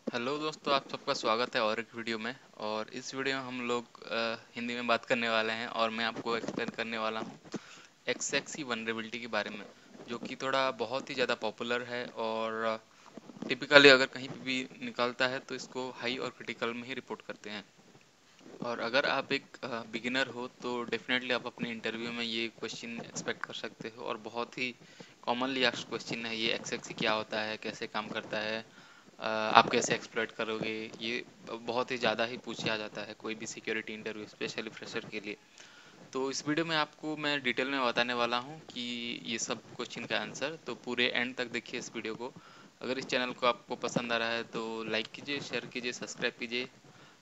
Hello दोस्तों, आप सबका स्वागत है और एक वीडियो में। और इस वीडियो में हम लोग हिंदी में बात करने वाले हैं और मैं आपको एक्सप्लेन करने वाला हूँ एक्सएक्सी वनरेबिलिटी के बारे में, जो कि थोड़ा बहुत ही ज़्यादा पॉपुलर है और टिपिकली अगर कहीं पे भी निकलता है तो इसको हाई और क्रिटिकल में ही रिपोर्ट करते हैं। और अगर आप एक बिगिनर हो तो डेफिनेटली आप अपने इंटरव्यू में ये क्वेश्चन एक्सपेक्ट कर सकते हो, और बहुत ही कॉमनली आस्क्ड क्वेश्चन है ये एक्सएक्सी क्या होता है, कैसे काम करता है, आप कैसे एक्सप्लॉइट करोगे। ये बहुत ही ज़्यादा ही पूछा जाता है कोई भी सिक्योरिटी इंटरव्यू, स्पेशली फ्रेशर के लिए। तो इस वीडियो में आपको मैं डिटेल में बताने वाला हूँ कि ये सब क्वेश्चन का आंसर, तो पूरे एंड तक देखिए इस वीडियो को। अगर इस चैनल को आपको पसंद आ रहा है तो लाइक कीजिए, शेयर कीजिए, सब्सक्राइब कीजिए,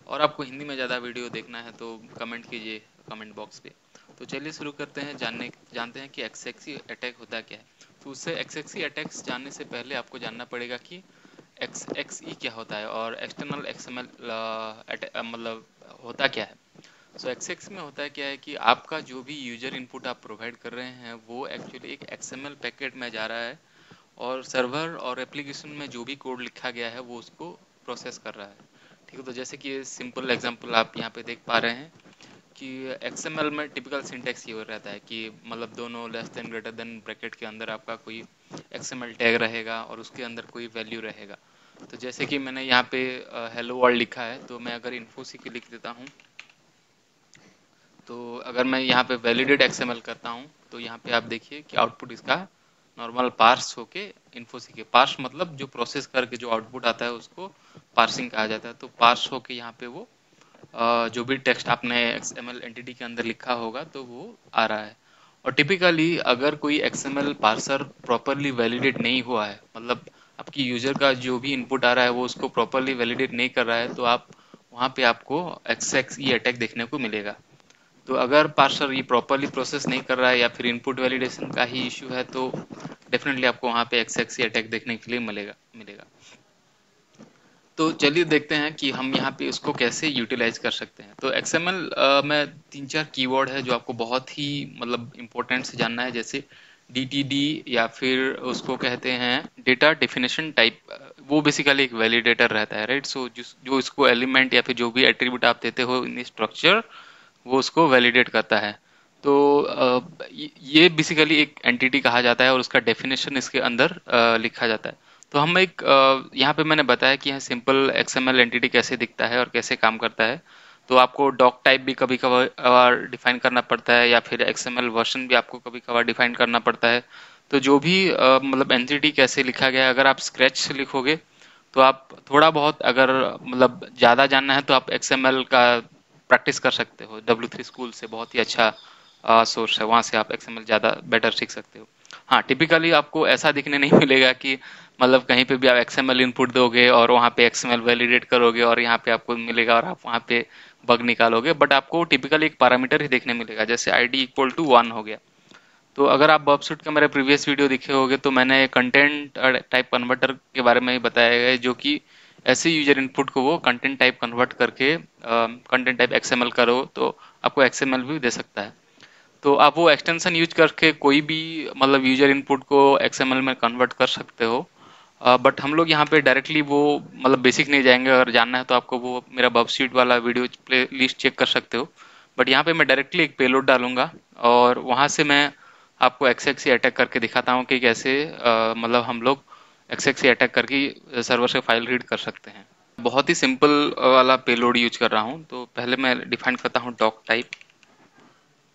और आपको हिंदी में ज़्यादा वीडियो देखना है तो कमेंट कीजिए कमेंट बॉक्स पे। तो चलिए शुरू करते हैं, जानते हैं कि एक्सएक्सी अटैक होता क्या है। तो उससे एक्सएक्सी अटैक्स जानने से पहले आपको जानना पड़ेगा कि एक्स एक्स ई क्या होता है और एक्सटर्नल एक्सएमएल मतलब होता क्या है। सो एक्स एक्स में होता है क्या है कि आपका जो भी यूजर इनपुट आप प्रोवाइड कर रहे हैं वो एक्चुअली एक एक्सएमएल पैकेट में जा रहा है, और सर्वर और एप्लीकेशन में जो भी कोड लिखा गया है वो उसको प्रोसेस कर रहा है। ठीक है, तो जैसे कि सिंपल एग्जांपल आप यहाँ पे देख पा रहे हैं कि एक्सएमएल में टिपिकल सिंटैक्स ये रहता है कि मतलब दोनों less than greater than bracket के अंदर आपका कोई एक्सएमएल टैग रहेगा और उसके अंदर कोई वैल्यू रहेगा। तो जैसे कि मैंने यहाँ पे हेलो वर्ल्ड लिखा है, तो मैं अगर इन्फोसिक लिख देता हूँ, तो अगर मैं यहाँ पे वैलिडेट एक्सएमएल करता हूँ तो यहाँ पे आप देखिए कि आउटपुट इसका नॉर्मल पार्स होके इन्फोसिक के पार्स मतलब जो प्रोसेस करके जो आउटपुट आता है उसको पार्सिंग कहा जाता है। तो पार्स होके यहाँ पे वो जो भी टेक्स्ट आपने एक्सएमएल एंटिटी के अंदर लिखा होगा तो वो आ रहा है। और टिपिकली अगर कोई एक्सएमएल पार्सर प्रॉपरली वैलिडेट नहीं हुआ है, मतलब आपकी यूजर का जो भी इनपुट आ रहा है वो उसको प्रॉपरली वैलिडेट नहीं कर रहा है, तो आप वहाँ पे आपको एक्सएक्स ई अटैक देखने को मिलेगा। तो अगर पार्सर ये प्रॉपरली प्रोसेस नहीं कर रहा है या फिर इनपुट वैलिडेशन का ही इश्यू है तो डेफिनेटली आपको वहाँ पे एक्सएक्सी अटैक देखने के लिए मिलेगा मिलेगा। तो चलिए देखते हैं कि हम यहाँ पे उसको कैसे यूटिलाइज कर सकते हैं। तो एक्सएमएल में तीन चार कीवर्ड है जो आपको बहुत ही मतलब इम्पोर्टेंट से जानना है, जैसे डीटीडी या फिर उसको कहते हैं डेटा डेफिनेशन टाइप। वो बेसिकली एक वैलिडेटर रहता है, राइट। सो जो इसको एलिमेंट या फिर जो भी एट्रीब्यूट आप देते हो इन स्ट्रक्चर वो उसको वैलिडेट करता है। तो ये बेसिकली एक एंटिटी कहा जाता है और उसका डेफिनेशन इसके अंदर लिखा जाता है। तो हम एक यहाँ पे मैंने बताया कि यहाँ सिंपल एक्सएमएल एंटिटी कैसे दिखता है और कैसे काम करता है। तो आपको डॉक टाइप भी कभी कभार डिफाइन करना पड़ता है या फिर एक्सएमएल वर्जन भी आपको कभी कभार डिफाइन करना पड़ता है। तो जो भी मतलब एंटिटी कैसे लिखा गया है, अगर आप स्क्रैच से लिखोगे तो आप थोड़ा बहुत अगर मतलब ज़्यादा जानना है तो आप एक्सएमएल का प्रैक्टिस कर सकते हो। W3 स्कूल से बहुत ही अच्छा सोर्स है, वहाँ से आप एक्सएमएल ज़्यादा बेटर सीख सकते हो। हाँ, टिपिकली आपको ऐसा दिखने नहीं मिलेगा कि मतलब कहीं पे भी आप एक्सएमएल इनपुट दोगे और वहाँ पे एक्सएमएल वैलिडेट करोगे और यहाँ पे आपको मिलेगा और आप वहाँ पे बग निकालोगे, बट आपको टिपिकली एक पैरामीटर ही देखने मिलेगा, जैसे ID इक्वल टू 1 हो गया। तो अगर आप बर्बसूट का मेरे प्रीवियस वीडियो देखे होंगे तो मैंने कंटेंट टाइप कन्वर्टर के बारे में ही बताया गया है, जो कि ऐसे यूजर इनपुट को वो कंटेंट टाइप कन्वर्ट करके कंटेंट टाइप एक्सएमएल करो तो आपको एक्सएमएल भी दे सकता है। तो आप वो एक्सटेंशन यूज करके कोई भी मतलब यूजर इनपुट को एक्सएमएल में कन्वर्ट कर सकते हो। बट हम लोग यहाँ पे डायरेक्टली वो मतलब बेसिक नहीं जाएंगे, अगर जानना है तो आपको वो मेरा बर्बसूट वाला वीडियो प्ले लिस्ट चेक कर सकते हो। बट यहाँ पे मैं डायरेक्टली एक पेलोड डालूंगा और वहाँ से मैं आपको एक्सएक्सी अटैक करके दिखाता हूँ कि कैसे मतलब हम लोग एक्सएक्सी अटैक करके सर्वर से फाइल रीड कर सकते हैं। बहुत ही सिंपल वाला पेलोड यूज कर रहा हूँ। तो पहले मैं डिफाइन करता हूँ डॉक टाइप।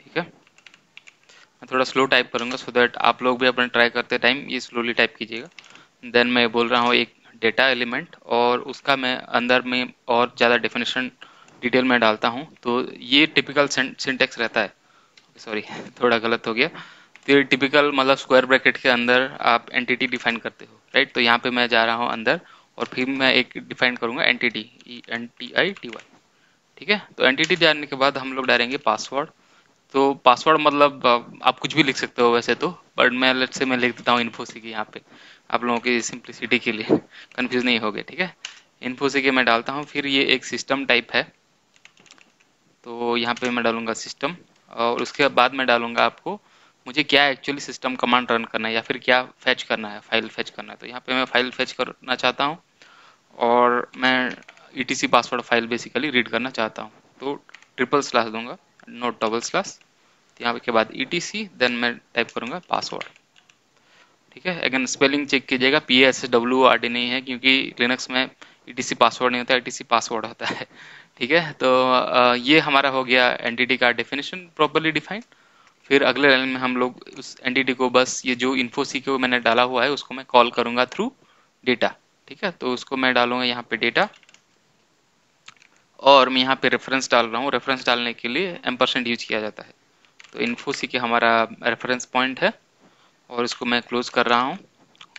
ठीक है, मैं थोड़ा स्लो टाइप करूँगा सो दैट आप लोग भी अपने ट्राई करते टाइम ये स्लोली टाइप कीजिएगा। देन मैं बोल रहा हूँ एक डेटा एलिमेंट, और उसका मैं अंदर में और ज़्यादा डेफिनेशन डिटेल में डालता हूँ। तो ये टिपिकल सिंटेक्स रहता है, सॉरी थोड़ा गलत हो गया। फिर टिपिकल मतलब स्क्वायर ब्रैकेट के अंदर आप एंटिटी डिफाइन करते हो, राइट। तो यहाँ पे मैं जा रहा हूँ अंदर और फिर मैं एक डिफाइन करूँगा एंटिटी, ENTITY। ठीक है, तो एंटिटी जानने के बाद हम लोग डालेंगे पासवर्ड। तो पासवर्ड मतलब आप कुछ भी लिख सकते हो वैसे तो, बट मैं लेट्स से मैं लिख देता हूँ इन्फोसिक यहाँ पे, आप लोगों की सिंप्लिसिटी के लिए कंफ्यूज नहीं हो गए। ठीक है, इन्फोसिक मैं डालता हूँ। फिर ये एक सिस्टम टाइप है, तो यहाँ पे मैं डालूंगा सिस्टम, और उसके बाद मैं डालूंगा आपको मुझे क्या एक्चुअली सिस्टम कमांड रन करना है या फिर क्या फैच करना है, फाइल फैच करना है। तो यहाँ पे मैं फाइल फैच करना चाहता हूँ और मैं etc password file basically read करना चाहता हूँ, तो ट्रिपल स्लैश दूंगा, नोट डबल स्लैश, यहाँ के बाद etc, देन मैं टाइप करूंगा पासवर्ड। ठीक है, अगेन स्पेलिंग चेक कीजिएगा, PASWORD नहीं है, क्योंकि लिनक्स में etc पासवर्ड नहीं होता, etc पासवर्ड होता है। ठीक है, तो ये हमारा हो गया एंटिटी का डेफिनेशन प्रॉपरली डिफाइंड। फिर अगले लाइन में हम लोग उस एंटिटी को बस ये जो इन्फोसीक को मैंने डाला हुआ है उसको मैं कॉल करूंगा थ्रू डेटा। ठीक है, तो उसको मैं डालूंगा यहाँ पे डेटा, और मैं यहाँ पे रेफरेंस डाल रहा हूँ। रेफरेंस डालने के लिए एम्परसेंड यूज किया जाता है। तो इन्फोसीक हमारा रेफरेंस पॉइंट है, और इसको मैं क्लोज कर रहा हूँ,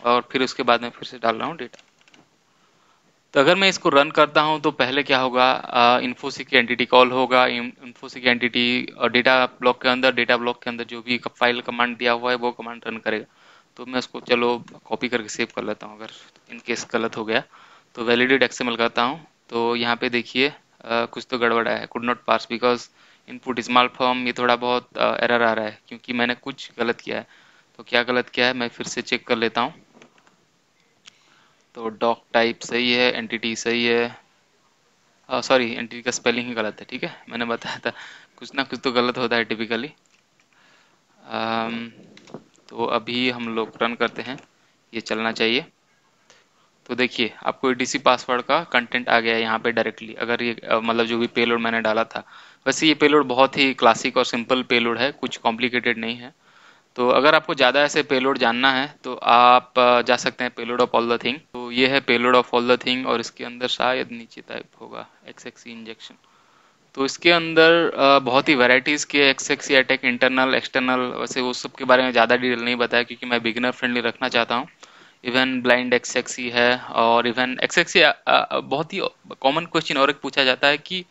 और फिर उसके बाद में फिर से डाल रहा हूँ डेटा। तो अगर मैं इसको रन करता हूं तो पहले क्या होगा, इन्फोसीक एंटिटी कॉल होगा, इन्फोसीक एंटिटी और डेटा ब्लॉक के अंदर जो भी फाइल कमांड दिया हुआ है वो कमांड रन करेगा। तो मैं उसको चलो कॉपी करके सेव कर लेता हूं, अगर इन केस गलत हो गया तो वैलिडेट एक्सएमएल करता हूं। तो यहाँ पे देखिए कुछ तो गड़बड़ है, could not pass because input small form, ये थोड़ा बहुत एरर आ रहा है क्योंकि मैंने कुछ गलत किया है। तो क्या गलत किया है मैं फिर से चेक कर लेता हूँ। तो डॉक टाइप सही है, एंटिटी सही है, सॉरी एंटिटी का स्पेलिंग ही गलत है। ठीक है, मैंने बताया था कुछ ना कुछ तो गलत होता है टिपिकली। तो अभी हम लोग रन करते हैं, ये चलना चाहिए। तो देखिए आपको एडीसी पासवर्ड का कंटेंट आ गया है यहाँ पे डायरेक्टली। अगर ये मतलब जो भी पेलोड मैंने डाला था, वैसे ये पेलोड बहुत ही क्लासिक और सिंपल पेलोड है, कुछ कॉम्प्लिकेटेड नहीं है। तो अगर आपको ज़्यादा ऐसे पेलोड जानना है तो आप जा सकते हैं payload of all the thing. तो ये है payload of all the thing, और इसके अंदर शायद नीचे टाइप होगा एक्सएक्सी इंजेक्शन। तो इसके अंदर बहुत ही वैरायटीज़ के एक्सएक्सी अटैक, इंटरनल एक्सटर्नल, वैसे वो सब के बारे में ज़्यादा डिटेल नहीं बताया क्योंकि मैं बिगिनर फ्रेंडली रखना चाहता हूँ। इवन ब्लाइंड एक्सएक्सी है, और इवन एक्सएक्सी बहुत ही कॉमन क्वेश्चन और एक पूछा जाता है कि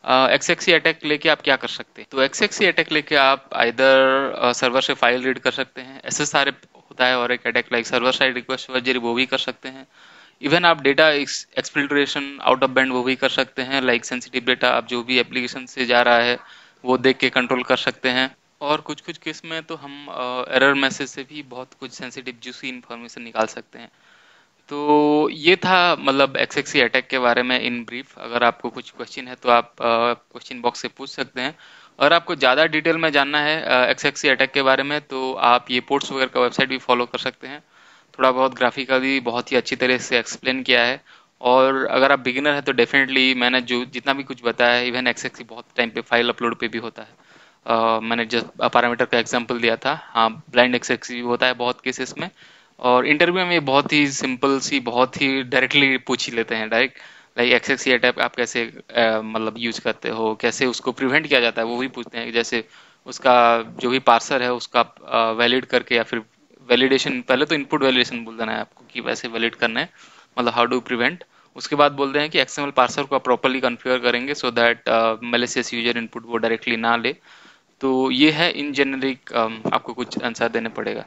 एक्सएक्सी अटैक लेके आप क्या कर सकते हैं। तो एक्सएक्सी अटैक लेके आप आइदर सर्वर से फाइल रीड कर सकते हैं, ऐसे सारे होता है, और एक attack like server side request forgery वो भी कर सकते हैं। इवन आप data exfiltration out of band वो भी कर सकते हैं, लाइक सेंसिटिव डेटा आप जो भी एप्लीकेशन से जा रहा है वो देख के कंट्रोल कर सकते हैं। और कुछ कुछ केस में तो हम एरर मैसेज से भी बहुत कुछ सेंसिटिव जूसी इन्फॉर्मेशन निकाल सकते हैं। तो ये था मतलब एक्सएक्सी अटैक के बारे में इन ब्रीफ। अगर आपको कुछ क्वेश्चन है तो आप क्वेश्चन बॉक्स से पूछ सकते हैं। और आपको ज़्यादा डिटेल में जानना है एक्सएक्सी अटैक के बारे में तो आप ये पोर्ट्स वगैरह का वेबसाइट भी फॉलो कर सकते हैं। थोड़ा बहुत ग्राफिकली बहुत ही अच्छी तरह से एक्सप्लेन किया है। और अगर आप बिगिनर है तो डेफिनेटली मैंने जो जितना भी कुछ बताया है, इवन एक्सएक्सी बहुत टाइम पे फाइल अपलोड पे भी होता है। मैंने जस्ट पैरामीटर का एग्जांपल दिया था, हाँ ब्लाइंड एक्सएक्सी होता है बहुत केसेस में। और इंटरव्यू में बहुत ही सिंपल सी, बहुत ही डायरेक्टली पूछ ही लेते हैं डायरेक्ट, लाइक एक्सएक्सी अटैक आप कैसे मतलब यूज करते हो, कैसे उसको प्रिवेंट किया जाता है वो भी पूछते हैं। जैसे उसका जो भी पार्सर है उसका वैलिड करके, या फिर वैलिडेशन, पहले तो इनपुट वैलिडेशन बोल देना है आपको कि वैसे वैलिड करना है, मतलब हाउ डू प्रिवेंट। उसके बाद बोलते हैं कि एक्सएमएल पार्सर को आप प्रॉपरली कॉन्फ़िगर करेंगे so that malicious user input वो डायरेक्टली ना ले। तो ये है इन जेनरिक, आपको कुछ आंसर देने पड़ेगा।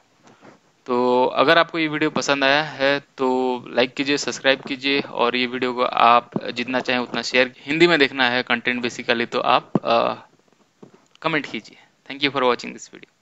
तो अगर आपको ये वीडियो पसंद आया है तो लाइक कीजिए, सब्सक्राइब कीजिए, और ये वीडियो को आप जितना चाहें उतना शेयर, हिंदी में देखना है कंटेंट बेसिकली तो आप कमेंट कीजिए। Thank you for watching this video.